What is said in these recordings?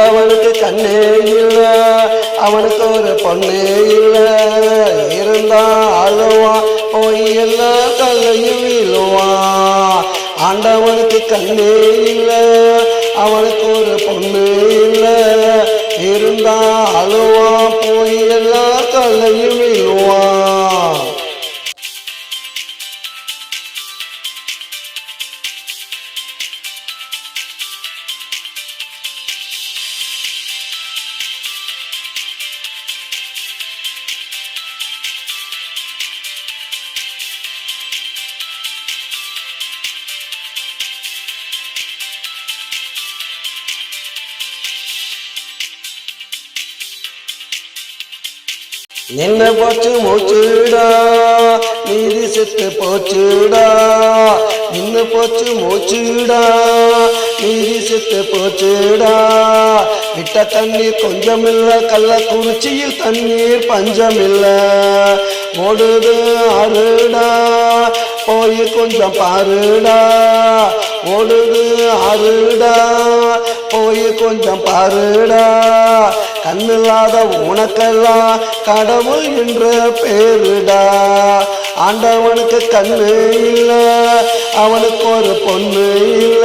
அவனுக்கு கண்ணே இல்ல, அவனுக்கு ஒரு பொண்ணே இல்ல, இருந்தா அழுவான், போய் எல்லா கல்லையும் விழுவான். ஆண்டவனுக்கு கண்ணே இல்ல, அவனுக்கு ஒரு பொண்ணு இல்ல, இருந்தா அழுவான், போய் எல்லா கல்லையும் விழுவான். நின்ன போச்சு மூச்சுடா, நீதி செத்து போச்சுடா, நின்ன போச்சு மூச்சுடா, நீதி செத்து போச்சுடா. விட்ட தண்ணீர் கொஞ்சமில்ல, கள்ளக்குறிச்சியில் தண்ணீர் பஞ்சமில்ல. ஓடுது ஆறுடா, போய் கொஞ்சம் பாருடா, ஓடுது ஆறுடா, போய் கொஞ்சம் பாருடா. கண்ணில்லாத உனக்கெல்லாம் கடவுள் என்ற பேருடா. ஆண்டவனுக்கு கண்ணு இல்ல, அவனுக்கு ஒரு பொண்ணு இல்ல,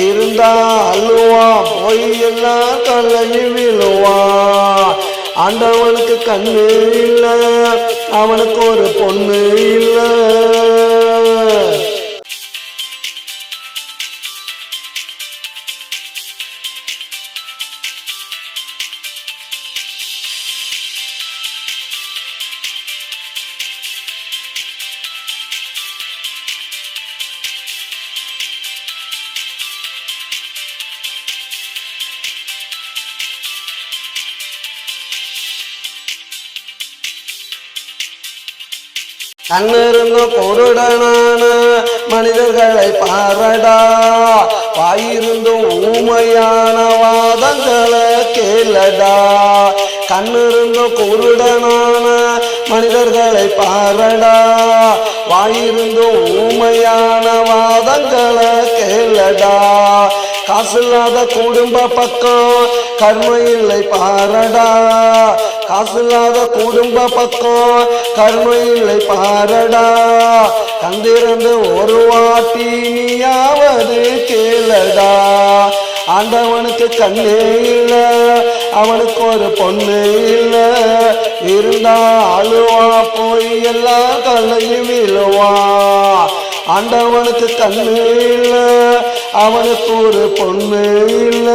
இருந்தா அழுவான், போய் எல்லாம் கல்லையும் விழுவான். ஆண்டவனுக்கு கண்ணு இல்ல, அவனுக்கு ஒரு பொண்ணு இல்ல. கண்ணிருந்தும் குருடனான மனிதர்களை பாரடா, வாயிருந்தும் ஊமையான வாதங்களை கேளடா. கண்ணிருந்தும் குருடனான மனிதர்களை பாரடா, வாயிருந்தும் ஊமையான வாதங்களை கேளடா. காசில்லாத குடும்ப பக்கம் கர்ம இல்லை பாரடா, காசில்லாத குடும்ப பக்கம் கர்ம இல்லை பாரடா. கந்திருந்து ஒரு வாட்டி நீயாவது கேளடா. ஆண்டவனுக்கு கண்ணே இல்ல, அவனுக்கு ஒரு பொண்ணு இல்ல, இருந்தா அழுவா, போய் எல்லா கல்லையும் விழுவா. ஆண்டவனுக்கு கண்ணு இல்ல, அவனுக்கு ஒரு பொண்ணு இல்ல.